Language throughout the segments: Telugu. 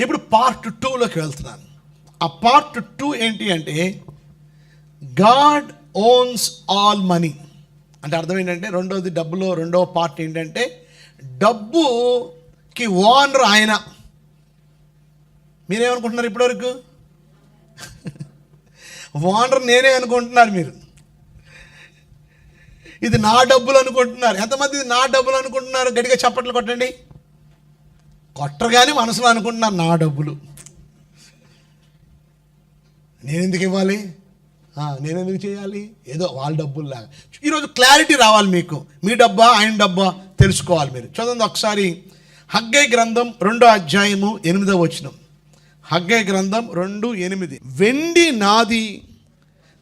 ఇప్పుడు పార్ట్ 2లోకి వెళ్తున్నాను. ఆ పార్ట్ 2 ఏంటి అంటే గాడ్ ఓన్స్ ఆల్ మనీ. అంటే అర్థం ఏంటంటే రెండోది డబ్బులో రెండవ పార్ట్ ఏంటంటే డబ్బుకి ఓనర్ ఆయన. మీరేమనుకుంటున్నారు ఇప్పటివరకు? ఓనర్ నేనే అనుకుంటున్నారు మీరు. ఇది నా డబ్బులు అనుకుంటున్నారు. ఎంతమంది ఇది నా డబ్బులు అనుకుంటున్నారు? గట్టిగా చప్పట్లు కొట్టండి. కొట్టరు కానీ మనసులో అనుకుంటున్నారు నా డబ్బులు. నేను ఎందుకు ఇవ్వాలి, నేను ఎందుకు చేయాలి, ఏదో వాళ్ళ డబ్బుల్లాగా. ఈరోజు క్లారిటీ రావాలి మీకు. మీ డబ్బా ఆయన డబ్బా తెలుసుకోవాలి మీరు. చదవండి ఒకసారి హగ్గై గ్రంథం 2వ అధ్యాయము 8వ వచనం. హగ్గై గ్రంథం 2:8. వెండి నాది,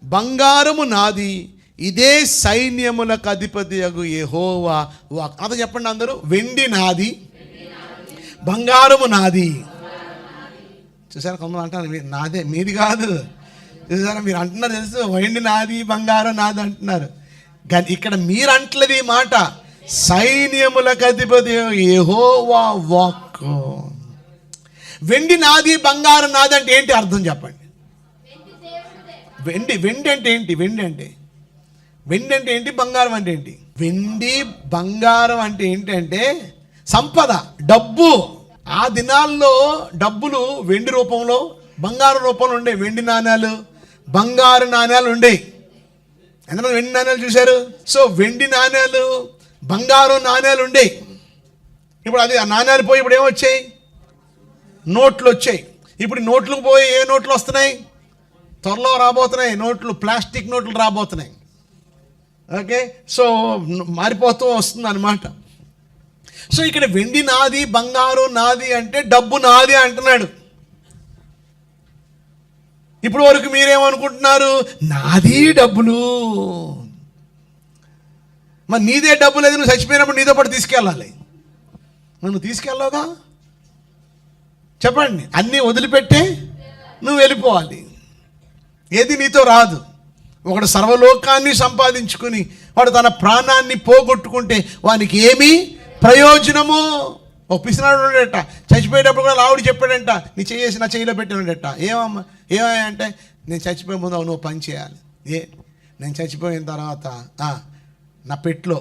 బంగారము నాది, ఇదే సైన్యములకు అధిపతియగు యెహోవా వాక్. అంత చెప్పండి అందరూ. వెండి నాది, బంగారము నాది. చూసారా, కొందరు అంటున్నారు నాదే, మీది కాదు. చూసారా, మీరు అంటున్నారు తెలుసు, వెండి నాది బంగారం నాది అంటున్నారు. కానీ ఇక్కడ మీరు అంటలేదు ఈ మాట. సైన్యములకు అధిపతి యెహోవా వాక్. వెండి నాది బంగారం నాది అంటే ఏంటి అర్థం చెప్పండి. వెండి అంటే ఏంటి? వెండి అంటే ఏంటి? బంగారం అంటే ఏంటి? వెండి బంగారం అంటే ఏంటంటే సంపద, డబ్బు. ఆ దినాల్లో డబ్బులు వెండి రూపంలో, బంగారు రూపంలో ఉండే. వెండి నాణ్యాలు, బంగారు నాణ్యాలు ఉండే. ఎంతమంది వెండి నాణ్యాలు చూశారు? సో వెండి నాణ్యాలు, బంగారు నాణ్యాలు ఉండే. ఇప్పుడు అది ఆ నాణ్యాలు పోయి ఇప్పుడు ఏమొచ్చాయి? నోట్లు వచ్చాయి. ఇప్పుడు నోట్లకు పోయి ఏ నోట్లు వస్తున్నాయి? త్వరలో రాబోతున్నాయి నోట్లు, ప్లాస్టిక్ నోట్లు రాబోతున్నాయి. ఓకే, సో మారిపోతూ వస్తుంది అన్నమాట. సో ఇక్కడ వెండి నాది, బంగారు నాది అంటే డబ్బు నాది అంటున్నాడు. ఇప్పుడు వరకు మీరేమనుకుంటున్నారు? నాది డబ్బులు. మరి నీదే డబ్బులు లేదు, నువ్వు చచ్చిపోయినప్పుడు నీతో పాటు తీసుకెళ్ళాలి. నువ్వు తీసుకెళ్ళావుగా? చెప్పండి. అన్నీ వదిలిపెట్టే నువ్వు వెళ్ళిపోవాలి. ఏది నీతో రాదు. ఒకడు సర్వలోకాన్ని సంపాదించుకుని వాడు తన ప్రాణాన్ని పోగొట్టుకుంటే వానికి ఏమీ ప్రయోజనము. ఒక పిసినాడు ఉండేట, చచ్చిపోయేటప్పుడు కూడా ఆవిడ చెప్పాడంట, నీ చేసి నా చేయిలో పెట్టాడట. ఏమయ్యా అంటే, నేను చచ్చిపోయే ముందు నువ్వు పని చేయాలి. నేను చచ్చిపోయిన తర్వాత నా పెట్లో,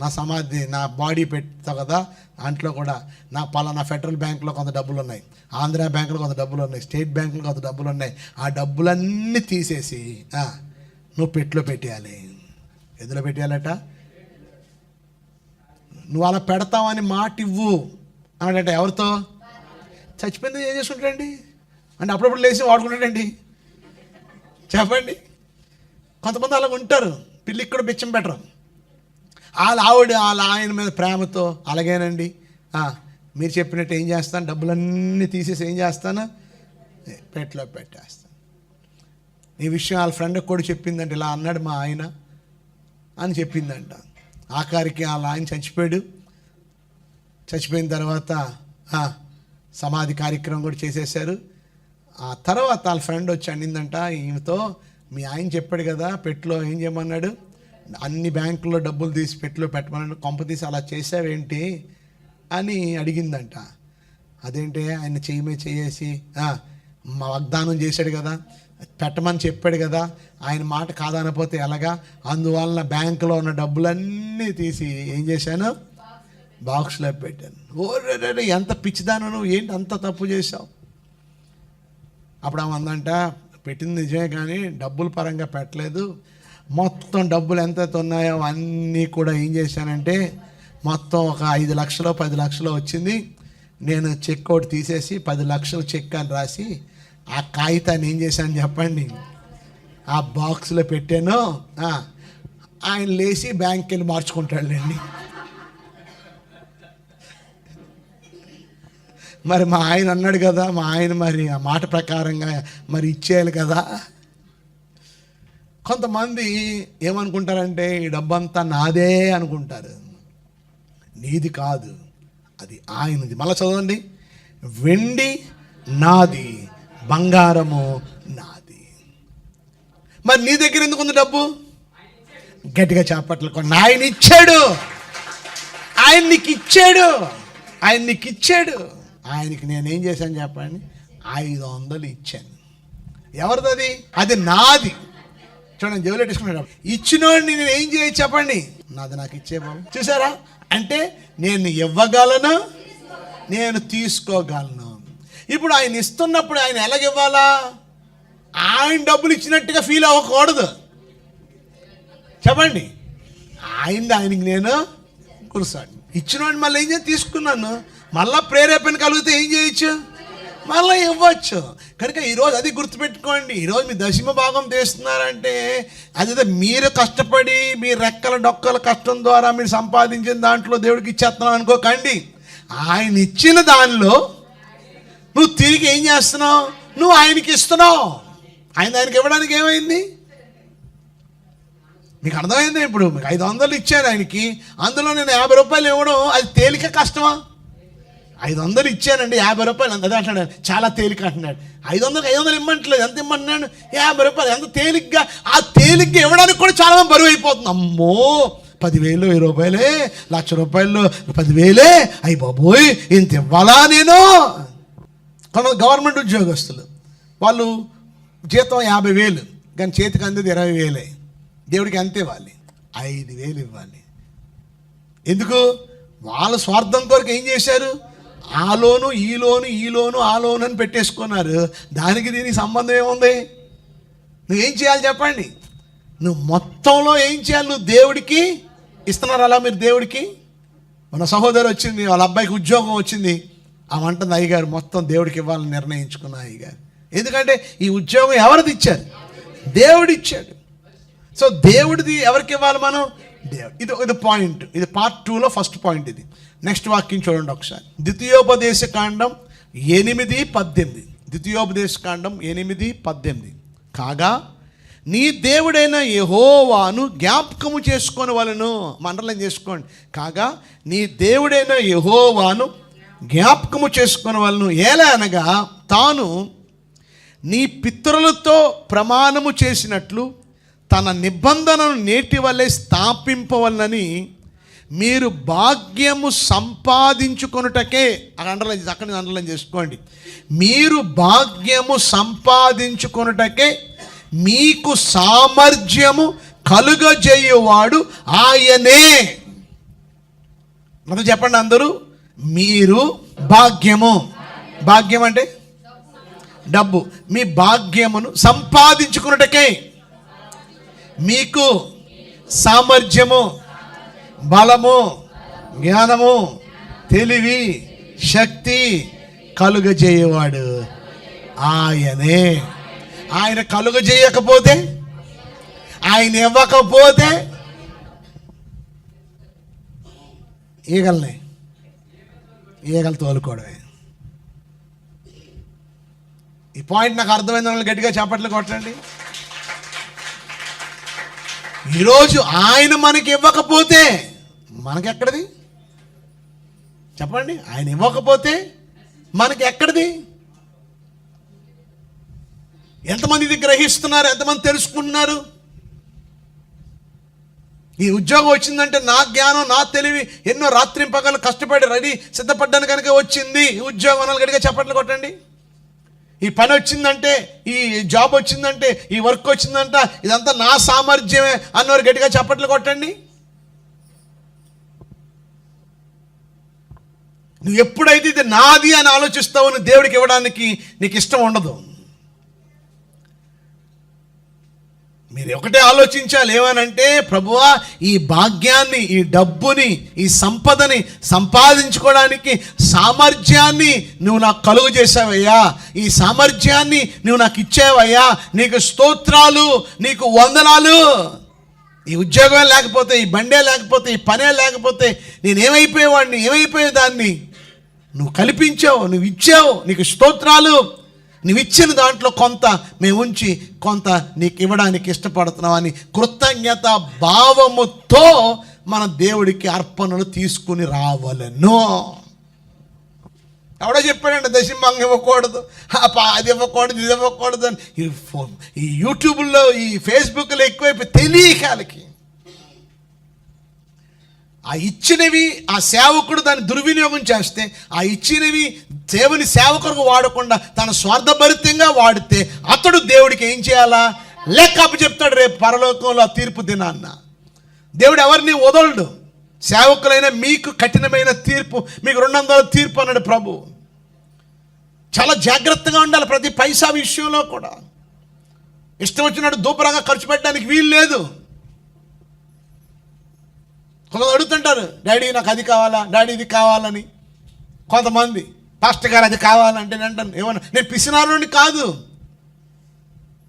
నా సమాధి, నా బాడీ పెడతా కదా, దాంట్లో కూడా నా పలానా ఫెడరల్ బ్యాంకులో కొంత డబ్బులు ఉన్నాయి, ఆంధ్ర బ్యాంకులో కొంత డబ్బులు ఉన్నాయి, స్టేట్ బ్యాంకులో కొంత డబ్బులు ఉన్నాయి. ఆ డబ్బులన్నీ తీసేసి నువ్వు పెట్లో పెట్టేయాలి. ఎందులో పెట్టేయాలట? నువ్వు అలా పెడతావని మాట ఇవ్వు అన్నట. ఎవరితో? చచ్చిపోయింది ఏం చేసుకుంటాడండి అంటే అప్పుడప్పుడు లేచి వాడుకుంటాడండి. చెప్పండి. కొంతమంది అలా ఉంటారు, పిల్లికి కూడా బిచ్చం పెట్టరు. వాళ్ళ ఆయన మీద ప్రేమతో అలాగేనండి, మీరు చెప్పినట్టు ఏం చేస్తాను, డబ్బులన్నీ తీసేసి ఏం చేస్తాను, పెట్లో పెట్టేస్తాను. ఈ విషయం వాళ్ళ ఫ్రెండ్కి కూడా చెప్పిందంట, ఇలా అన్నాడు మా ఆయన అని చెప్పిందంట. ఆఖరికి వాళ్ళ ఆయన చచ్చిపోయాడు. చచ్చిపోయిన తర్వాత సమాధి కార్యక్రమం కూడా చేసేసారు. ఆ తర్వాత వాళ్ళ ఫ్రెండ్ వచ్చి అనిందంట ఈమెతో, మీ ఆయన చెప్పాడు కదా పెట్లో ఏం చేయమన్నాడు, అన్ని బ్యాంకుల్లో డబ్బులు తీసి పెట్లో పెట్టమన్నాడు, కొంప తీసి అలా చేసావేంటి అని అడిగిందంట. అదేంటి ఆయన చేసి మా వాగ్దానం చేశాడు కదా, పెట్టమని చెప్పాడు కదా, ఆయన మాట కాదనపోతే ఎలాగా, అందువలన బ్యాంకులో ఉన్న డబ్బులన్నీ తీసి ఏం చేశాను, బాక్స్లో పెట్టాను. ఓరే ఎంత పిచ్చిదాను నువ్వు, ఏంటి అంత తప్పు చేశావు. అప్పుడు ఆమె అందంట, పెట్టింది నిజమే కానీ డబ్బుల పరంగా పెట్టలేదు, మొత్తం డబ్బులు ఎంతైతే ఉన్నాయో అన్నీ కూడా ఏం చేశానంటే మొత్తం ఒక 5 లక్షలు 10 లక్షలు వచ్చింది. నేను చెక్ ఒకటి తీసేసి 10 లక్షలు చెక్ అని రాసి ఆ కాగితాన్ని ఏం చేశాను చెప్పండి, ఆ బాక్స్లో పెట్టాను. ఆయన లేచి బ్యాంక్కి వెళ్ళి మార్చుకుంటాడులేండి. మరి మా ఆయన అన్నాడు కదా, మా ఆయన మరి ఆ మాట ప్రకారంగా మరి ఇచ్చేయాలి కదా. కొంతమంది ఏమనుకుంటారంటే ఈ డబ్బంతా నాదే అనుకుంటారు. నీది కాదు, అది ఆయనది. మళ్ళీ చదవండి. వెండి నాది, బంగారము నాది. మరి నీ దగ్గర ఎందుకు ఉంది డబ్బు? గట్టిగా చేపట్లు కొన్ని. ఆయన ఇచ్చాడు, ఆయన నీకు ఇచ్చాడు. ఆయనకి నేనేం చేశాను చెప్పండి, 500 ఇచ్చాను. ఎవరిది అది? అది నాది. చూడండి, జేబులో తీసుకున్నాడు. ఇచ్చినోడిని నేను ఏం చేయొచ్చు చెప్పండి, నాది నాకు ఇచ్చే బాబు. చూసారా? అంటే నేను ఇవ్వగలను, నేను తీసుకోగలను. ఇప్పుడు ఆయన ఇస్తున్నప్పుడు ఆయన ఎలాగివ్వాలా? ఆయన డబ్బులు ఇచ్చినట్టుగా ఫీల్ అవ్వకూడదు. చెప్పండి, ఆయనకి నేను కురుసాడు. ఇచ్చినోడిని మళ్ళీ ఏం చేసి తీసుకున్నాను, మళ్ళీ ప్రేరేపణ కలిగితే ఏం చేయొచ్చు, మళ్ళీ ఇవ్వచ్చు. కనుక ఈరోజు అది గుర్తుపెట్టుకోండి. ఈరోజు మీ దశమ భాగం తీస్తున్నారంటే అదే మీరు కష్టపడి మీ రెక్కల డొక్కల కష్టం ద్వారా మీరు సంపాదించిన దాంట్లో దేవుడికి ఇచ్చేస్తున్నావు అనుకోకండి. ఆయన ఇచ్చిన దానిలో నువ్వు తిరిగి ఏం చేస్తున్నావు, నువ్వు ఆయనకి ఇస్తున్నావు. ఆయనకి ఇవ్వడానికి ఏమైంది మీకు అర్థమైంది? ఇప్పుడు మీకు 500 ఇచ్చాను ఆయనకి, అందులో నేను 50 రూపాయలు ఇవ్వడం అది తేలిక కష్టమా? 500 ఇచ్చానండి, 50 రూపాయలు అదే అంటున్నాడు, చాలా తేలిక అంటున్నాడు. 500 ఇమ్మంటలేదు, ఎంత ఇమ్మంటున్నాడు, 50 రూపాయలు. ఎంత తేలిగ్గా, ఆ తేలిగ్గా ఇవ్వడానికి కూడా చాలా మంది బరువు అయిపోతుంది. అమ్మో 10,000 20 రూపాయలే, 1,00,000 రూపాయలు 10,000, అయ్యి బాబోయ్ ఇంత ఇవ్వాలా నేను? కొంత గవర్నమెంట్ ఉద్యోగస్తులు వాళ్ళు జీతం 50,000, కానీ చేతికి అందేది 20,000. దేవుడికి ఎంత ఇవ్వాలి? 5,000 ఇవ్వాలి. ఎందుకు? వాళ్ళ స్వార్థం కొరకు ఏం చేశారు, ఆ లోను ఈ లోను ఈ లోను ఆ లోను అని పెట్టేసుకున్నారు. దానికి దీనికి సంబంధం ఏముంది? నువ్వేం చేయాలి చెప్పండి, నువ్వు మొత్తంలో ఏం చేయాలి, నువ్వు దేవుడికి ఇస్తున్నారు. అలా మీరు దేవుడికి, మన సహోదరు వచ్చింది, వాళ్ళ అబ్బాయికి ఉద్యోగం వచ్చింది, ఆ వంటది అయ్యగారు మొత్తం దేవుడికి ఇవ్వాలని నిర్ణయించుకున్న అయ్యగారు. ఎందుకంటే ఈ ఉద్యోగం ఎవరిది ఇచ్చారు, దేవుడు ఇచ్చాడు. సో దేవుడిది ఎవరికి ఇవ్వాలి మనం, దేవుడు. ఇది పాయింట్, ఇది పార్ట్ 2లో ఫస్ట్ పాయింట్ ఇది. నెక్స్ట్ వాక్యం చూడండి ఒకసారి, ద్వితీయోపదేశ కాండం 8:18. ద్వితీయోపదేశ కాండం 8:18. కాగా నీ దేవుడైన యెహోవాను జ్ఞాపకము చేసుకొని వాళ్ళను, మండలం చేసుకోండి. కాగా నీ దేవుడైన యెహోవాను జ్ఞాపకము చేసుకొని వాళ్ళను, ఎలా అనగా తాను నీ పితరులతో ప్రమాణము చేసినట్లు తన నిబంధనను నేటి వలె స్థాపింపవలనని మీరు భాగ్యము సంపాదించుకొనుటకే, అక్కడి అండర్లైన్ చేసుకోండి, మీరు భాగ్యము సంపాదించుకొనుటకే మీకు సామర్థ్యము కలుగజేయువాడు ఆయనే. మరి చెప్పండి అందరూ, మీరు భాగ్యము, భాగ్యం అంటే డబ్బు, మీ భాగ్యమును సంపాదించుకున్నటకే మీకు సామర్థ్యము, బలము, జ్ఞానము, తెలివి, శక్తి కలుగజేయవాడు ఆయనే. ఆయన కలుగజేయకపోతే, ఆయన ఇవ్వకపోతే ఈగలు తోలుకోవడమే. ఈ పాయింట్ నాకు అర్థమైన వాళ్ళు గట్టిగా చప్పట్లు కొట్టండి. ఈరోజు ఆయన మనకి ఇవ్వకపోతే మనకెక్కడిది చెప్పండి, ఆయన ఇవ్వకపోతే మనకి ఎక్కడిది? ఎంతమంది ఇది గ్రహిస్తున్నారు, ఎంతమంది తెలుసుకుంటున్నారు? ఈ ఉద్యోగం వచ్చిందంటే నా జ్ఞానం, నా తెలివి, ఎన్నో రాత్రింపగలు కష్టపడి సిద్ధపడ్డాను కనుక వచ్చింది ఈ ఉద్యోగం అనాలి. గట్టిగా చప్పట్లు కొట్టండి. ఈ పని వచ్చిందంటే, ఈ జాబ్ వచ్చిందంటే, ఈ వర్క్ వచ్చిందంట, ఇదంతా నా సామర్థ్యమే అన్నవారు గట్టిగా చప్పట్లు కొట్టండి. నువ్వు ఎప్పుడైతే ఇది నాది అని ఆలోచిస్తావో నువ్వు దేవుడికి ఇవ్వడానికి నీకు ఇష్టం ఉండదు. మీరు ఒకటే ఆలోచించాలి, ఏమనంటే ప్రభువా ఈ భాగ్యాన్ని, ఈ డబ్బుని, ఈ సంపదని సంపాదించుకోవడానికి సామర్థ్యాన్ని నువ్వు నాకు కలుగు చేసావయ్యా, ఈ సామర్థ్యాన్ని నువ్వు నాకు ఇచ్చావయ్యా, నీకు స్తోత్రాలు, నీకు వందనాలు. ఈ ఉద్యోగమే లేకపోతే, ఈ బండే లేకపోతే, ఈ పనే లేకపోతే నేనేమైపోయేవాడిని, ఏమైపోయేదాన్ని. నువ్వు కల్పించావు, నువ్వు ఇచ్చావు, నీకు స్తోత్రాలు. నువ్వు ఇచ్చిన దాంట్లో కొంత మేము ఉంచి కొంత నీకు ఇవ్వడానికి ఇష్టపడుతున్నామని కృతజ్ఞత భావముతో మన దేవుడికి అర్పణలు తీసుకుని రావాలను. ఎవడో చెప్పాడంటే దశంభాగం ఇవ్వకూడదు, అది ఇవ్వకూడదు, ఇది ఇవ్వకూడదు అని. ఈ యూట్యూబ్లో, ఈ ఫేస్బుక్లో ఎక్కువైపోయి తెలియకాలకి ఆ ఇచ్చినవి ఆ సేవకుడు దాన్ని దుర్వినియోగం చేస్తే, ఆ ఇచ్చినవి దేవుని సేవకులకు వాడకుండా తన స్వార్థభరితంగా వాడితే అతడు దేవుడికి ఏం చేయాలా? లెక్క అప్పచెప్తాడు రేపు పరలోకంలో తీర్పు దినాన్న. దేవుడు ఎవరిని వదలడు. సేవకులైన మీకు కఠినమైన తీర్పు, మీకు 200 తీర్పు అన్నాడు ప్రభు. చాలా జాగ్రత్తగా ఉండాలి ప్రతి పైసా విషయంలో కూడా. ఇష్టం వచ్చినట్టు దూపరంగా ఖర్చు పెట్టడానికి వీలు లేదు. కొంతమంది అడుగుతుంటారు, డాడీ నాకు అది కావాలా, డాడీ ఇది కావాలని. కొంతమంది పాస్టర్ గారు అది కావాలంటే నేను అంటాను, ఏమన్నా నేను పిసినారుని కాదు,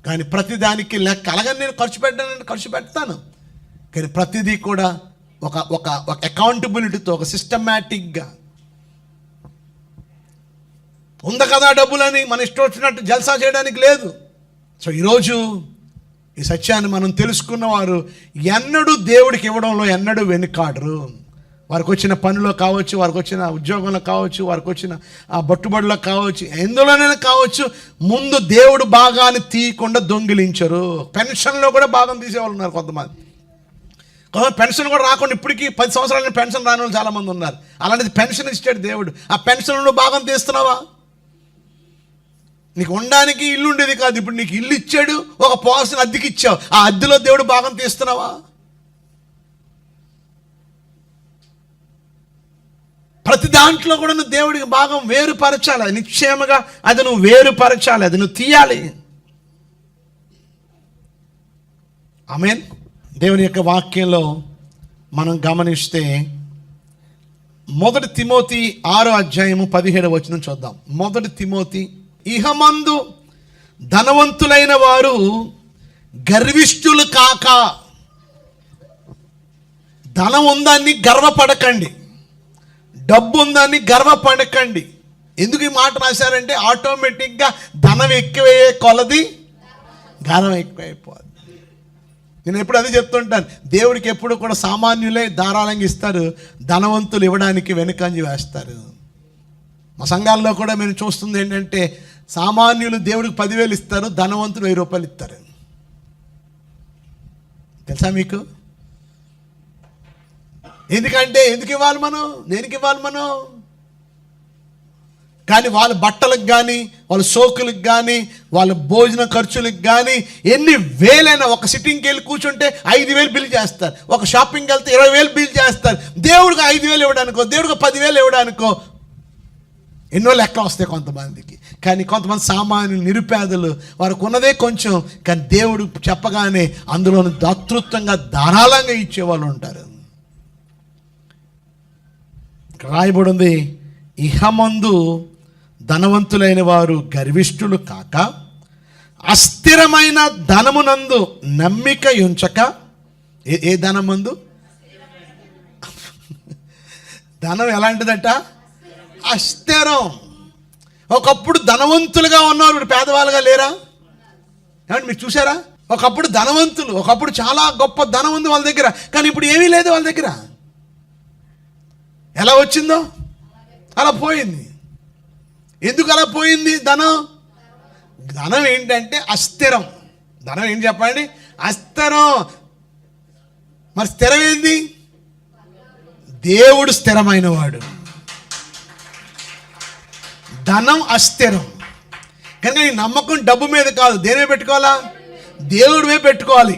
కానీ ప్రతిదానికి లెక్క. అలాగని నేను ఖర్చు పెడతాను, కానీ ప్రతిదీ కూడా ఒక ఒక ఒక అకౌంటబిలిటీతో, ఒక సిస్టమేటిక్గా. ఉంది కదా డబ్బులని మన ఇష్టం వచ్చినట్టు జల్సా చేయడానికి లేదు. సో ఈరోజు ఈ సత్యాన్ని మనం తెలుసుకున్నవారు ఎన్నడూ దేవుడికి ఇవ్వడంలో ఎన్నడూ వెనుకాడరు. వారికి వచ్చిన పనిలో కావచ్చు, వారికి వచ్చిన ఉద్యోగంలో కావచ్చు, వారికి వచ్చిన ఆ బట్టుబడిలో కావచ్చు, ఎందులోనైనా కావచ్చు, ముందు దేవుడు భాగాన్ని తీయకుండా దొంగిలించరు. పెన్షన్లో కూడా భాగం తీసేవాళ్ళు ఉన్నారు కొంతమంది. పెన్షన్ కూడా రాకుండా ఇప్పటికీ 10 సంవత్సరాల పెన్షన్ రాని వాళ్ళు చాలామంది ఉన్నారు. అలాంటిది పెన్షన్ ఇచ్చాడు దేవుడు. ఆ పెన్షన్లో భాగం తీస్తున్నావా? నీకు ఉండడానికి ఇల్లు ఉండేది కాదు, ఇప్పుడు నీకు ఇల్లు ఇచ్చాడు, ఒక పోర్షన్ అద్దెకి ఇచ్చావు, ఆ అద్దెలో దేవుడు భాగం తీస్తున్నావా? ప్రతి దాంట్లో కూడా నువ్వు దేవుడికి భాగం వేరుపరచాలి. నిశ్చయముగా అది నువ్వు వేరుపరచాలి, అది నువ్వు తీయాలి. ఆమేన్. దేవుని యొక్క వాక్యంలో మనం గమనిస్తే 1 తిమోతి 6:17 చూద్దాం. 1 తిమోతి, ఇహమందు ధనవంతులైన వారు గర్విష్ఠులు కాక. ధనం ఉందని గర్వపడకండి, డబ్బు ఉందని గర్వపడకండి. ఎందుకు ఈ మాట రాశారంటే ఆటోమేటిక్గా ధనం ఎక్కువయ్యే కొలది గర్వం ఎక్కువైపోద్ది. నేను ఎప్పుడు అదే చెప్తుంటాను, దేవుడికి ఎప్పుడు కూడా సామాన్యులే ధారాళంగా ఇస్తారు, ధనవంతులు ఇవ్వడానికి వెనుకంజి వేస్తారు. మా సంఘాల్లో కూడా మేము చూస్తుంది ఏంటంటే సామాన్యులు దేవుడికి 10,000 ఇస్తారు, ధనవంతులు 1000 రూపాయలు ఇస్తారు. తెలుసా మీకు? ఎందుకు ఇవ్వాలి మనం? దేనికి ఇవ్వాలి మనం? కానీ వాళ్ళ బట్టలకు కానీ, వాళ్ళ సోకులకు కానీ, వాళ్ళ భోజన ఖర్చులకు కానీ ఎన్ని వేలైనా, ఒక సిట్టింగ్కి వెళ్ళి కూర్చుంటే 5,000 బిల్ చేస్తారు, ఒక షాపింగ్కి వెళ్తే 20,000 బిల్ చేస్తారు. దేవుడికి 5,000 ఇవ్వడానికో, దేవుడికి 10,000 ఇవ్వడానికో ఎన్నో లెక్కలు వస్తాయి కొంతమందికి. కానీ కొంతమంది సామాన్యులు, నిరుపేదలు, వారికి ఉన్నదే కొంచెం, కానీ దేవుడు చెప్పగానే అందులో దాతృత్వంగా ధారాళంగా ఇచ్చేవాళ్ళు ఉంటారు. రాయబడి ఉంది, ఇహమందు ధనవంతులైన వారు గర్విష్ఠులు కాక అస్థిరమైన ధనమునందు నమ్మిక ఉంచక. ఏ ధనమందు? ధనం ఎలాంటిదట? అస్థిరం. ఒకప్పుడు ధనవంతులుగా ఉన్నవారు ఇప్పుడు పేదవాళ్ళుగా లేరా? ఏమంటే మీరు చూసారా? ఒకప్పుడు ధనవంతులు, ఒకప్పుడు చాలా గొప్ప ధనం ఉంది వాళ్ళ దగ్గర, కానీ ఇప్పుడు ఏమీ లేదు వాళ్ళ దగ్గర. ఎలా వచ్చిందో అలా పోయింది. ఎందుకు అలా పోయింది? ధనం ఏంటంటే అస్థిరం. ధనం ఏంటి చెప్పండి? అస్థిరం. మరి స్థిరం ఏంది? దేవుడు స్థిరమైన వాడు. ధనం అస్థిరం. కానీ నీ నమ్మకం డబ్బు మీద కాదు, దేని మీద పెట్టుకోవాలా? దేవుడి మీద పెట్టుకోవాలి.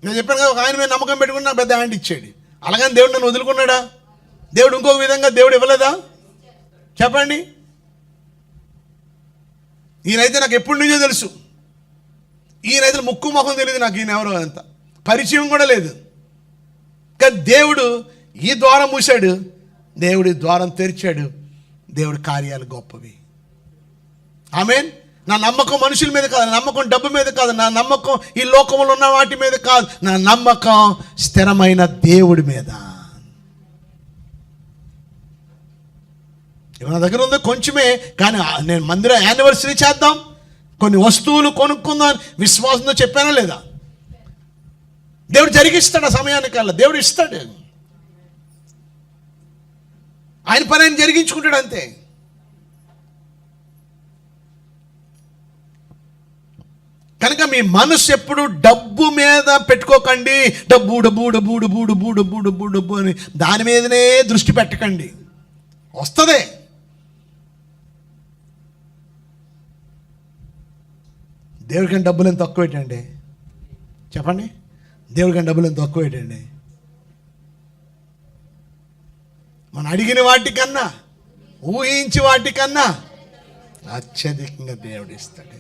నేను చెప్పాను కదా, ఒక ఆయన మీద నమ్మకం పెట్టుకుని నాకు పెద్ద హ్యాండ్ ఇచ్చాడు. అలాగని దేవుడు నన్ను వదులుకున్నాడా? దేవుడు ఇంకొక విధంగా దేవుడు ఇవ్వలేదా? చెప్పండి. ఈయనైతే నాకు ఎప్పటి నుంచో తెలుసు. ఈయనైతే ముక్కు ముఖం తెలియదు నాకు, ఈయన ఎవరో అంత పరిచయం కూడా లేదు. కానీ దేవుడు ఈ ద్వారం మూసాడు, దేవుడు ఈ ద్వారం తెరిచాడు. దేవుడి కార్యాలు గొప్పవి. ఆమేన్. నా నమ్మకం మనుషుల మీద కాదు, నా నమ్మకం డబ్బు మీద కాదు, నా నమ్మకం ఈ లోకంలో ఉన్న వాటి మీద కాదు, నా నమ్మకం స్థిరమైన దేవుడి మీద. నా దగ్గర ఉంది కొంచెమే, కానీ నేను మందిర యానివర్సరీ చేద్దాం, కొన్ని వస్తువులు కొనుక్కుందాం విశ్వాసంతో చెప్పానా లేదా? దేవుడు జరిగిస్తాడు. ఆ సమయానికల్లా దేవుడు ఇస్తాడు. ఆయన పని ఆయన జరిగించుకుంటాడు అంతే. కనుక మీ మనసు ఎప్పుడు డబ్బు మీద పెట్టుకోకండి. డబ్బు డబ్బు డబ్బు డబ్బు డబ్బు డబ్బు డబ్బు డబ్బు అని దాని మీదనే దృష్టి పెట్టకండి. వస్తుంది. దేవుడికని డబ్బులు ఎంత తక్కువ ఏంటండి? చెప్పండి. దేవుడికని డబ్బులు ఎంత తక్కువ ఏంటండి? మనం అడిగిన వాటికన్నా, ఊహించి వాటికన్నా అత్యధికంగా దేవుడు ఇస్తాడు.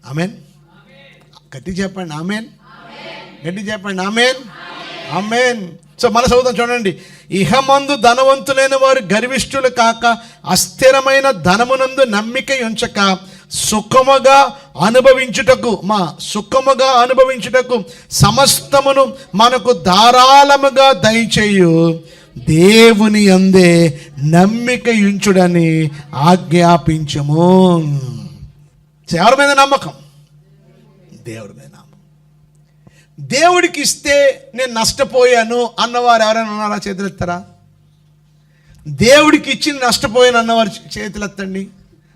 ఆమెన్. గట్టి చెప్పండి ఆమెన్. గట్టి చెప్పండి ఆమెన్. ఆమెన్. సో మన చదువుతాం చూడండి. ఇహమందు ధనవంతులైన వారు గర్విష్ఠులు కాక అస్థిరమైన ధనమునందు నమ్మిక ఉంచక సుఖముగా అనుభవించుటకు సమస్తమును మనకు ధారాళముగా దయచేయు దేవుని యందే నమ్మిక ఉంచుడని ఆజ్ఞాపించము. ఎవరి మీద నమ్మకం? దేవుడి మీద నమ్మకం. దేవుడికి ఇస్తే నేను నష్టపోయాను అన్నవారు ఎవరైనా ఉన్నారా? చేతులు ఎత్తారా? దేవుడికి ఇచ్చి నష్టపోయాను అన్నవారు చేతులు ఎత్తండి.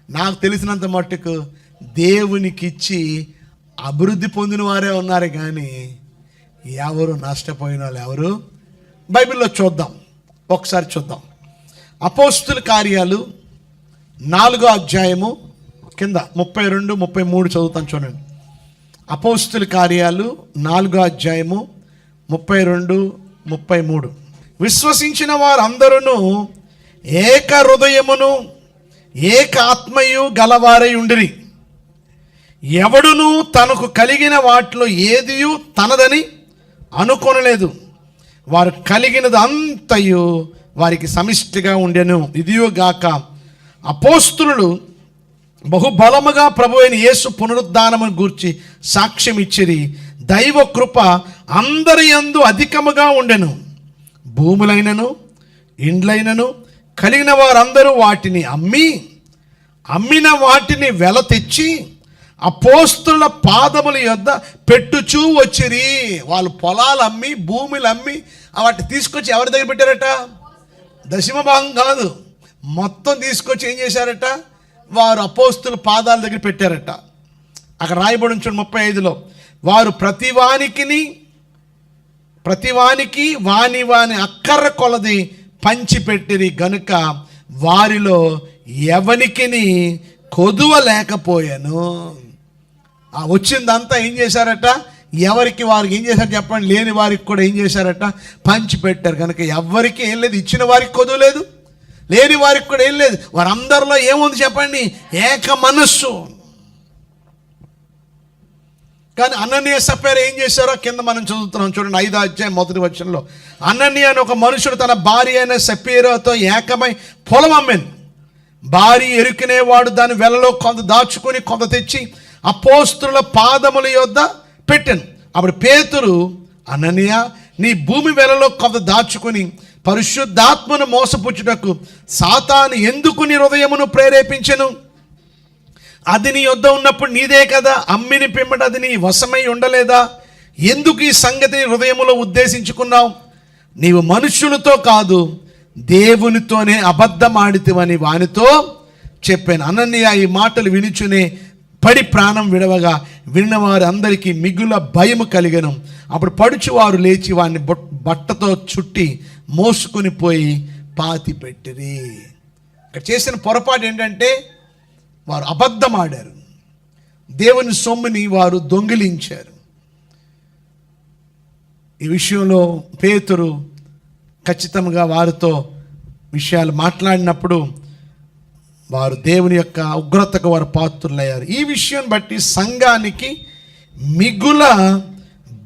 నాకు తెలిసినంత మట్టుకు దేవునికి ఇచ్చి అభివృద్ధి పొందిన వారే ఉన్నారు, కానీ ఎవరు నష్టపోయిన వాళ్ళు ఎవరు బైబిల్లో చూద్దాం. ఒకసారి చూద్దాం. అపోస్తుల కార్యాలు 4వ అధ్యాయము కింద 32, 33 చదువుతాను చూడండి. అపోస్తుల కార్యాలు 4వ అధ్యాయము 32, 33. విశ్వసించిన వారందరూ ఏక హృదయమును ఏక ఆత్మయు గలవారై ఉండిరి. ఎవడును తనకు కలిగిన వాటిలో ఏదియు తనదని అనుకొనలేదు. వారు కలిగినది అంతయు వారికి సమిష్టిగా ఉండెను. ఇదియో గాక అపోస్తులు బహుబలముగా ప్రభువైన యేసు పునరుద్ధానమును గూర్చి సాక్ష్యం ఇచ్చిరి. దైవ కృప అందరి యందు అధికముగా ఉండెను. భూములైనను ఇండ్లైనను కలిగిన వారందరూ వాటిని అమ్మిన వాటిని వెల తెచ్చి అపోస్తుల పాదముల యొద్ద పెట్టుచూ వచ్చిరి. వాళ్ళు పొలాలు అమ్మి, భూములు అమ్మి వాటిని తీసుకొచ్చి ఎవరి దగ్గర పెట్టారట? దశమ భాగం కాదు, మొత్తం తీసుకొచ్చి ఏం చేశారట? వారు అపోస్తుల పాదాల దగ్గర పెట్టారట. అక్కడ రాయబడి ఉంచండి 35లో. వారు ప్రతివానికి వాని అక్కర్ర కొలది పంచిపెట్టిరి గనుక వారిలో ఎవనికిని కొదువ లేకపోయాను. వచ్చిందంతా ఏం చేశారట? ఎవరికి వారికి ఏం చేశారు చెప్పండి? లేని వారికి కూడా ఏం చేశారట? పంచిపెట్టారు. కనుక ఎవరికి ఏం లేదు, ఇచ్చిన వారికి కొదువ లేదు, లేని వారికి కూడా ఏం లేదు. వారందరిలో ఏముంది చెప్పండి? ఏక మనస్సు. కానీ అననీయ సఫేరా ఏం చేశారో కింద మనం చదువుతున్నాం చూడండి. 5వ అధ్యాయం 1వ వచనంలో, అననీయ అని ఒక మనుషుడు తన భార్య అయిన సఫీరాతో ఏకమై పొలం అమ్మాను. భార్య ఎరుకునేవాడు దాని వెలలో కొంత దాచుకొని కొంత తెచ్చి అపోస్తుల పాదముల యొద్ద పెట్టాను. అప్పుడు పేతురు, అననీయ, నీ భూమి వెలలో కొంత దాచుకొని పరిశుద్ధాత్మను మోసపుచ్చుటకు సాతాను ఎందుకు నీ హృదయమును ప్రేరేపించెను? అది నీ యొద్ద ఉన్నప్పుడు నీదే కదా, అమ్మిని పిమ్మట అది నీ వశమై ఉండలేదా? ఎందుకు ఈ సంగతిని హృదయములో ఉద్దేశించుకున్నావు? నీవు మనుష్యులతో కాదు దేవునితోనే అబద్ధమాడితివని వానితో చెప్పాను. అననీయ ఈ మాటలు వినుచునే పడి ప్రాణం విడవగా విన్నవారు అందరికీ మిగుల భయము కలిగెను. అప్పుడు పడుచువారు లేచి వారిని బట్టతో చుట్టి మోసుకొని పోయి పాతి పెట్టిరి. ఇక్కడ చేసిన పొరపాటు ఏంటంటే వారు అబద్ధం ఆడారు. దేవుని సొమ్ముని వారు దొంగిలించారు. ఈ విషయంలో పేతురు ఖచ్చితంగా వారితో విషయాలు మాట్లాడినప్పుడు వారు దేవుని యొక్క ఉగ్రతకు వారు పాత్రులయ్యారు. ఈ విషయం బట్టి సంఘానికి మిగుల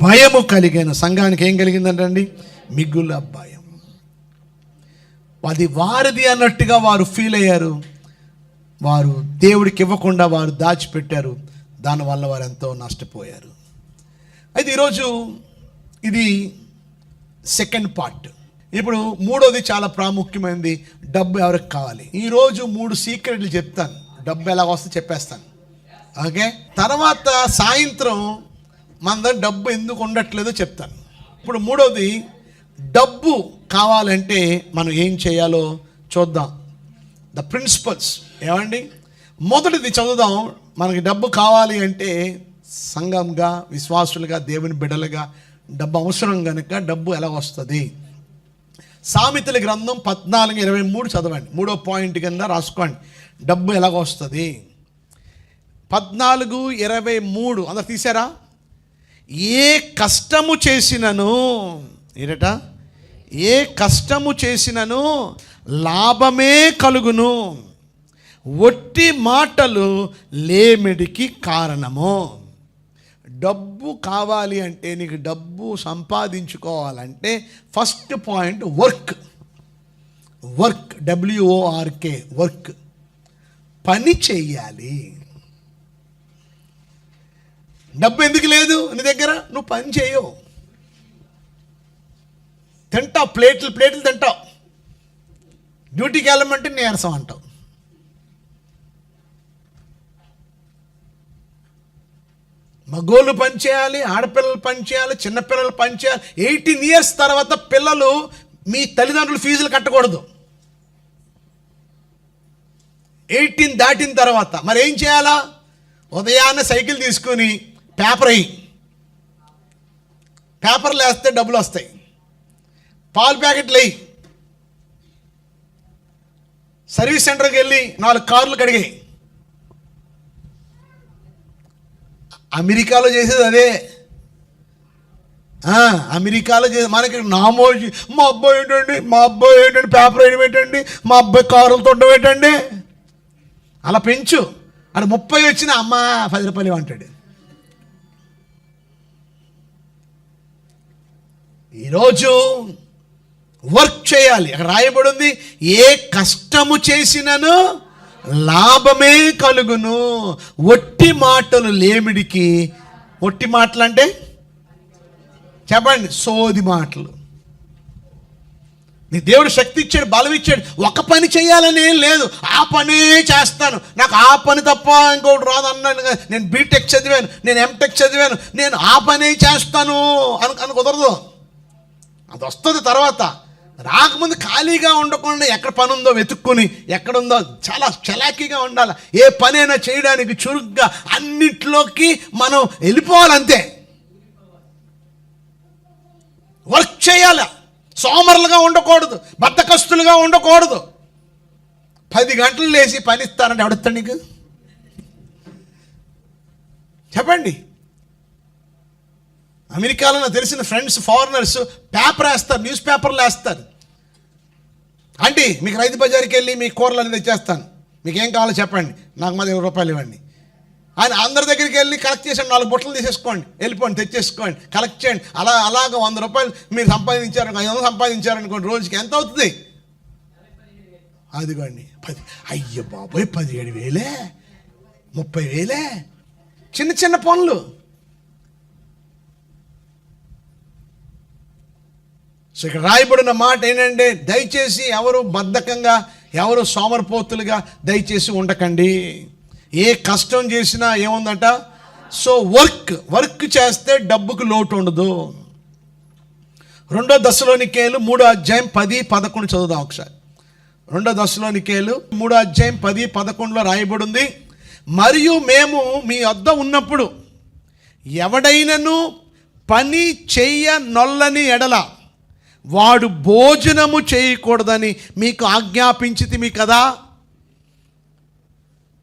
భయము కలిగాను. సంఘానికి ఏం కలిగిందంటండి? మిగుల భయం. అది వారిది అన్నట్టుగా వారు ఫీల్ అయ్యారు. వారు దేవుడికి ఇవ్వకుండా వారు దాచిపెట్టారు. దానివల్ల వారు ఎంతో నష్టపోయారు. అయితే ఈరోజు ఇది సెకండ్ పార్ట్. ఇప్పుడు మూడోది చాలా ప్రాముఖ్యమైనది, డబ్బు ఎవరికి కావాలి. ఈరోజు 3 సీక్రెట్లు చెప్తాను. డబ్బు ఎలా వస్తే చెప్పేస్తాను, ఓకే? తర్వాత సాయంత్రం మన దగ్గర డబ్బు ఎందుకు ఉండట్లేదో చెప్తాను. ఇప్పుడు మూడోది, డబ్బు కావాలంటే మనం ఏం చేయాలో చూద్దాం. ద ప్రిన్సిపల్స్ ఏమండి? మొదటిది చదువుదాం. మనకి డబ్బు కావాలి అంటే సంఘంగా, విశ్వాసులుగా, దేవుని బిడ్డలుగా డబ్బు అవసరం కనుక డబ్బు ఎలా వస్తుంది? సామెతల గ్రంథం 14:23 చదవండి. 3వ పాయింట్ కింద రాసుకోండి, డబ్బు ఎలాగ వస్తుంది. 14:23 అందరు తీసారా? ఏ కష్టము చేసినను, ఏరట, ఏ కష్టము చేసినను లాభమే కలుగును, ఒట్టి మాటలు లేమిడికి కారణము. డబ్బు కావాలి అంటే, నీకు డబ్బు సంపాదించుకోవాలంటే first point work. WORK, work. పని చెయ్యాలి. డబ్బు ఎందుకు లేదు నీ దగ్గర? నువ్వు పని చేయవు. తింటావు, ప్లేట్లు తింటావు, డ్యూటీకి వెళ్ళమంటే నీరసం అంటావు. మగోళ్ళు పని చేయాలి, ఆడపిల్లలు పని చేయాలి, చిన్నపిల్లలు పని చేయాలి. 18 years తర్వాత పిల్లలు మీ తల్లిదండ్రులు ఫీజులు కట్టకూడదు. 18 దాటిన తర్వాత మరి ఏం చేయాలా? ఉదయాన్నే సైకిల్ తీసుకుని పేపర్లు వేస్తే డబ్బులు వస్తాయి. పాలు ప్యాకెట్లు వేయి, సర్వీస్ సెంటర్కి వెళ్ళి 4 కార్లు కడిగాయి. అమెరికాలో చేసేది అదే. అమెరికాలో చేసి మనకి నామోజీ, మా అబ్బాయి ఏంటండి పేపర్ వేయడం ఏంటండి, మా అబ్బాయి కారులు తొట్టడం ఏంటండి. అలా పెంచు. అక్కడ 30 వచ్చిన అమ్మ 10 రూపాయలు అంటాడు. ఈరోజు వర్క్ చేయాలి. అక్కడ రాయబడి ఉంది, ఏ కష్టము చేసినను లాభమే కలుగును, ఒట్టి మాటలు లేమిడికి. ఒట్టి మాటలు అంటే చెప్పండి, సోది మాటలు. నీ దేవుడు శక్తి ఇచ్చాడు, బలం ఇచ్చాడు. ఒక పని చేయాలని ఏం లేదు, ఆ పనే చేస్తాను, నాకు ఆ పని తప్ప ఇంకొకటి రాదు అన్నాను. నేను బీటెక్ చదివాను, నేను ఎంటెక్ చదివాను, నేను ఆ పనే చేస్తాను అని కుదరదు. అది వస్తుంది తర్వాత. రాకముందు ఖాళీగా ఉండకుండా ఎక్కడ పని ఉందో వెతుక్కుని, ఎక్కడుందో చాలా చలాకీగా ఉండాలి. ఏ పనైనా చేయడానికి చురుగ్గా అన్నిట్లోకి మనం వెళ్ళిపోవాలంతే. వర్క్ చేయాలి. సోమరులుగా ఉండకూడదు, బద్ధకస్తులుగా ఉండకూడదు. 10 గంటలు లేచి పని ఇస్తారంటే ఎవడిస్తాడు నీకు? చెప్పండి. అమెరికాలో నాకు తెలిసిన ఫ్రెండ్స్ ఫారినర్స్ పేపర్ వేస్తారు, న్యూస్ పేపర్లు వేస్తారు. అంటే మీకు రైతు బజార్కి వెళ్ళి మీ కూరలు అనేది తెచ్చేస్తాను, మీకు ఏం కావాలో చెప్పండి, నాకు మాది 20 రూపాయలు ఇవ్వండి. ఆయన అందరి దగ్గరికి వెళ్ళి కలెక్ట్ చేసాను, 4 బుట్టలు తీసేసుకోండి, వెళ్ళిపోండి, తెచ్చేసుకోండి, కలెక్ట్ చేయండి. అలాగ 100 రూపాయలు మీరు సంపాదించారనుకో, 500 సంపాదించారనుకోండి, రోజుకి ఎంత అవుతుంది? అదిగోండి 10. అయ్యో బాబోయ్, 17,000, 30,000. చిన్న చిన్న పనులు. సో ఇక్కడ రాయబడిన మాట ఏంటంటే, దయచేసి ఎవరు బద్ధకంగా, ఎవరు సోమరిపోతులుగా దయచేసి ఉండకండి. ఏ కష్టం చేసినా ఏముందట? సో వర్క్ చేస్తే డబ్బుకు లోటు ఉండదు. 2 దశలోనికేయులు 3:10-11 చదువుదాం ఒకసారి. 2 దశలోనికేయులు 3:10-11 రాయబడి ఉంది, మరియు మేము మీ వద్ద ఉన్నప్పుడు ఎవడైనను పని చెయ్యనొల్లని ఎడల వాడు భోజనము చేయకూడదని మీకు ఆజ్ఞాపించితిమి కదా.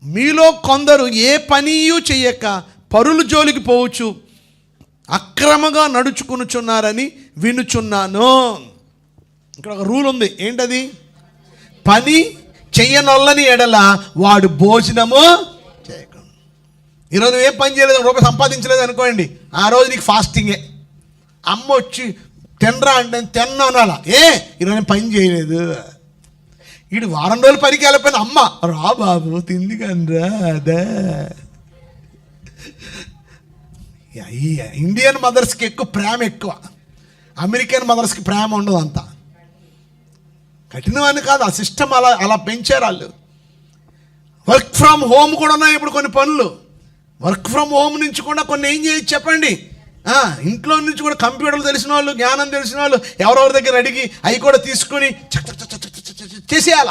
మీలో కొందరు ఏ పనియూ చెయ్యక పరుల జోలికి పోవచ్చు అక్రమంగా నడుచుకునుచున్నారని వినుచున్నాను. ఇక్కడ ఒక రూల్ ఉంది, ఏంటది? పని చెయ్యనొల్లని ఎడల వాడు భోజనము చేయకూడదు. ఈరోజు ఏం పని చేయలేదు, రూపాయి సంపాదించలేదు అనుకోండి, ఆ రోజు నీకు ఫాస్టింగే. అమ్మ వచ్చి తినరా అంటే తిన్నా అనాలా, ఈరోజు నేను పని చేయలేదు. వీడు వారం రోజులు పనికి వెళ్ళిపోయిన అమ్మ, రా బాబు తింది కనరా. అదే ఈ ఇండియన్ మదర్స్కి ప్రేమ ఎక్కువ, అమెరికన్ మదర్స్కి ప్రేమ ఉండదు. అంత కఠినమని కాదు, ఆ సిస్టమ్ అలా పెంచారు వాళ్ళు. వర్క్ ఫ్రమ్ హోమ్ కూడా ఉన్నాయి ఇప్పుడు కొన్ని పనులు. వర్క్ ఫ్రమ్ హోమ్ నుంచి కూడా కొన్ని ఏం చేయొచ్చు చెప్పండి. ఇంట్లో నుంచి కూడా కంప్యూటర్లు తెలిసిన వాళ్ళు, జ్ఞానం తెలిసిన వాళ్ళు ఎవరెవరి దగ్గర అడిగి అవి కూడా తీసుకొని చేసేయాల.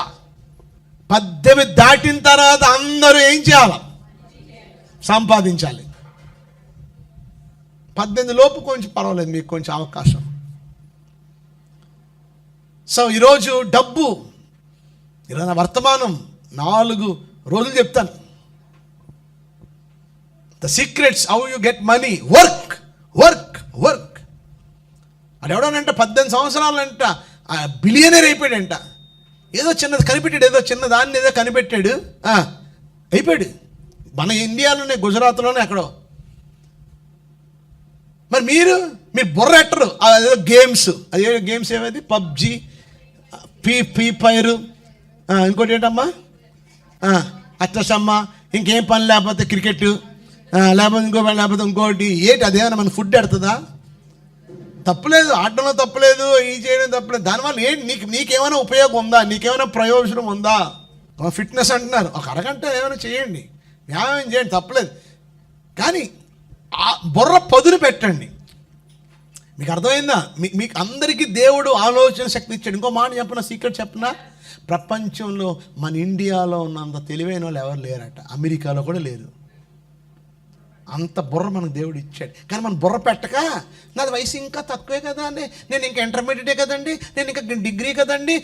18 దాటిన తర్వాత అందరూ ఏం చేయాల? సంపాదించాలి. 18 లోపు కొంచెం పర్వాలేదు, మీకు కొంచెం అవకాశం. సో ఈరోజు డబ్బు, ఈరోజు వర్తమానం 4 రోజులు చెప్తాను. The secrets how you get money. Work work work. అది ఎవడోనంట 18 సంవత్సరాలంట బిలియనర్ అయిపోయాడంట. ఏదో చిన్నది కనిపెట్టాడు, ఏదో చిన్నదాన్ని ఏదో కనిపెట్టాడు, అయిపోయాడు. మన ఇండియాలోనే, గుజరాత్లోనే ఎక్కడో. మరి మీరు బుర్ర ఎట్టరు. అదేదో గేమ్స్, అదే గేమ్స్ ఏమైంది, పబ్జి, ఫ్రీ ఫైర్, ఇంకోటి ఏంటమ్మా అచ్చమ్మ, ఇంకేం పని లేకపోతే క్రికెట్, లేకపోతే ఇంకో పని లేకపోతే ఇంకోటి. ఏంటి అదేమైనా మన ఫుడ్ ఎడుతుందా? తప్పులేదు, ఆడడంలో తప్పులేదు, ఈ చేయడం తప్పులేదు. దానివల్ల ఏంటి నీకేమైనా ఉపయోగం ఉందా? నీకేమైనా ప్రయోజనం ఉందా? ఫిట్నెస్ అంటున్నారు, ఒక అరగంట ఏమైనా చేయండి, వ్యాయామం చేయండి, తప్పలేదు. కానీ ఆ బుర్ర పదును పెట్టండి. మీకు అర్థమైందా? మీకు అందరికీ దేవుడు ఆలోచన శక్తి ఇచ్చాడు. ఇంకో మాట చెప్పిన, సీక్రెట్ చెప్పిన, ప్రపంచంలో మన ఇండియాలో ఉన్నంత తెలివైన వాళ్ళు ఎవరు లేరట. అమెరికాలో కూడా లేరు. అంత బుర్ర మనకు దేవుడు ఇచ్చాడు. కానీ మన బుర్ర పెట్టక, నాది వయసు ఇంకా తక్కువే కదా అండి, నేను ఇంకా ఇంటర్మీడియటే కదండి, నేను ఇంకా డిగ్రీ కదండి.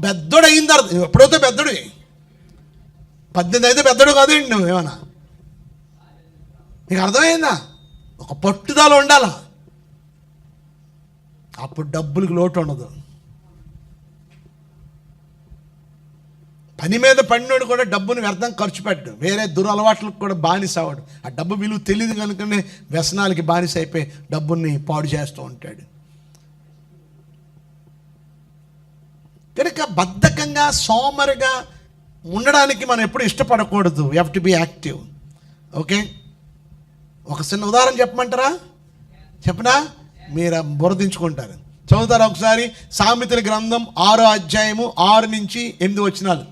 పెద్దోడు అయిన తర్వాత, ఎప్పుడైతే పెద్దోడు, 18 అయితే పెద్దోడు కాదండి నువ్వేమన్నా. నీకు అర్థమైందా? ఒక పట్టుదల ఉండాలా, అప్పుడు డబ్బులకు లోటు ఉండదు. పని మీద పడినోడు కూడా డబ్బుని వ్యర్థం ఖర్చు పెట్టడు. వేరే దురలవాట్లకు కూడా బానిస అవ్వడు. ఆ డబ్బు విలువ తెలియదు కనుకనే వ్యసనాలకి బానిస అయిపోయి డబ్బుని పాడు చేస్తూ ఉంటాడు. కనుక బద్ధకంగా, సోమరిగా ఉండడానికి మనం ఎప్పుడు ఇష్టపడకూడదు. You have to be active. Okay, ఒక చిన్న ఉదాహరణ చెప్పమంటారా? చెప్పనా? మీరు బురదించుకుంటారు. చదువుతారా ఒకసారి? సామెతల గ్రంథం 6వ అధ్యాయము 6 నుంచి 8 వచనాలు.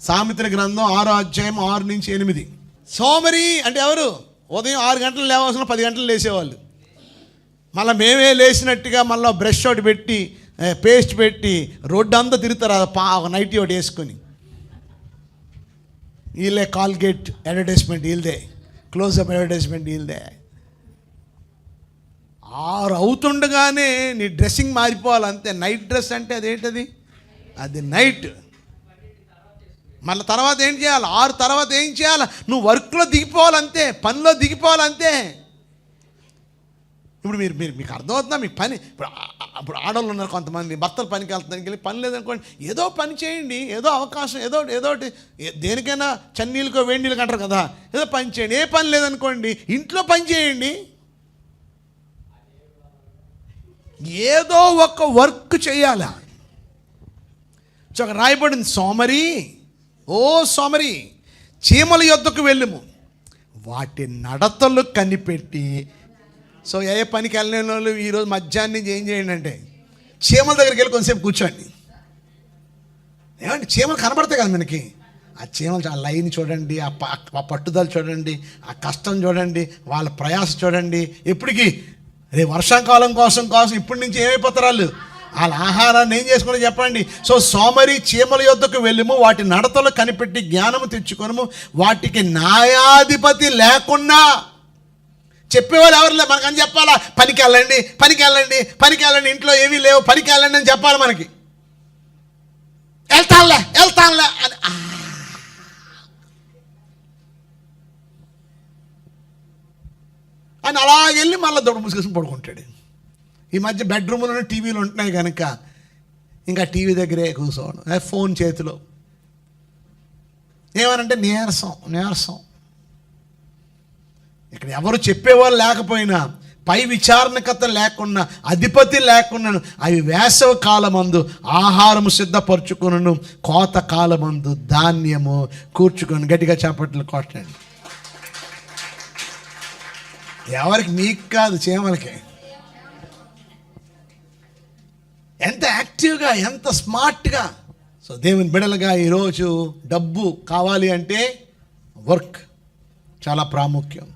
సామెతల గ్రంథం 6వ అధ్యాయం 6 నుంచి 8. సోమరి అంటే ఎవరు? ఉదయం 6 గంటలు లేవాల్సిన 10 గంటలు లేసేవాళ్ళు. మళ్ళీ మేమే లేచినట్టుగా మళ్ళీ బ్రష్ ఒకటి పెట్టి, పేస్ట్ పెట్టి రోడ్డు అంతా తిరుగుతారు. ఒక నైటీ ఒకటి వేసుకొని. వీళ్ళే కాల్గేట్ అడ్వర్టైజ్మెంట్, వీళ్ళదే క్లోజ్అప్ అడ్వర్టైజ్మెంట్, వీళ్ళదే. 6 అవుతుండగానే నీ డ్రెస్సింగ్ మారిపోవాలి అంతే. నైట్ డ్రెస్ అంటే అదేంటది? అది నైట్. మళ్ళీ తర్వాత ఏం చేయాలి? 6 తర్వాత ఏం చేయాలి? నువ్వు వర్క్లో దిగిపోవాలంతే, పనిలో దిగిపోవాలంతే. ఇప్పుడు మీకు అర్థమవుతుందా? మీకు పని ఇప్పుడు ఆడవాళ్ళు ఉన్నారు కొంతమంది, భర్తలు పనికి వెళ్తానికి వెళ్ళి పని లేదనుకోండి, ఏదో పని చేయండి, ఏదో అవకాశం, ఏదోటి దేనికైనా చన్నీళ్ళకో వేడి నీళ్ళకి అంటారు కదా, ఏదో పని చేయండి. ఏ పని లేదనుకోండి, ఇంట్లో పని చేయండి. ఏదో ఒక వర్క్ చేయాలి. సో అక్కడ రాయబడింది, సోమరి, ఓ సోమరి, చీమల యొద్దకు వెళ్ళుము, వాటి నడతలు కనిపెట్టి. సో ఏ పనికి వెళ్ళలేని వాళ్ళు ఈరోజు మధ్యాహ్నం నుంచి ఏం చేయండి అంటే, చీమల దగ్గరికి వెళ్ళి కొంతసేపు కూర్చోండి. ఏమంటే చీమలు కనబడతాయి కదా మనకి. ఆ చీమలు ఆ లైన్ చూడండి, ఆ పట్టుదల చూడండి, ఆ కష్టం చూడండి, వాళ్ళ ప్రయాస చూడండి. ఎప్పటికీ రే వర్షాకాలం కోసం ఇప్పటి నుంచి ఏమైపోతారు వాళ్ళు? వాళ్ళ ఆహారాన్ని ఏం చేసుకుని చెప్పండి. సో సోమరి, చీమల యొద్దకు వెళ్ళము, వాటి నడతలు కనిపెట్టి జ్ఞానము తెచ్చుకొనము, వాటికి న్యాయాధిపతి లేకుండా. చెప్పేవాళ్ళు ఎవరు లేదు, మనకని చెప్పాలా? పనికి వెళ్ళండి, పనికి వెళ్ళండి, పనికి వెళ్ళండి, ఇంట్లో ఏమీ లేవు, పనికి వెళ్ళండి అని చెప్పాలి మనకి. వెళ్తానులే అని అని అలాగెళ్ళి మళ్ళీ దొడ ముసుకేసుకుని పడుకుంటాడు. ఈ మధ్య బెడ్రూమ్లోనే టీవీలు ఉంటున్నాయి కనుక ఇంకా టీవీ దగ్గరే కూర్చోవడం, ఫోన్ చేతిలో. ఏమనంటే నీరసం. ఇక్కడ ఎవరు చెప్పేవాళ్ళు లేకపోయినా, పై విచారణకత లేకున్నా, అధిపతి లేకున్నా, అవి వేసవ కాలమందు ఆహారము సిద్ధపరచుకును, కోత కాలమందు ధాన్యము కూర్చుకొని. గట్టిగా చప్పట్లు కొట్టండి. ఎవరికి? మీకు కాదు, చీమలకి. ఎంత యాక్టివ్గా, ఎంత స్మార్ట్గా. సో దేవుని బిడలుగా ఈరోజు డబ్బు కావాలి అంటే వర్క్ చాలా ప్రాముఖ్యం.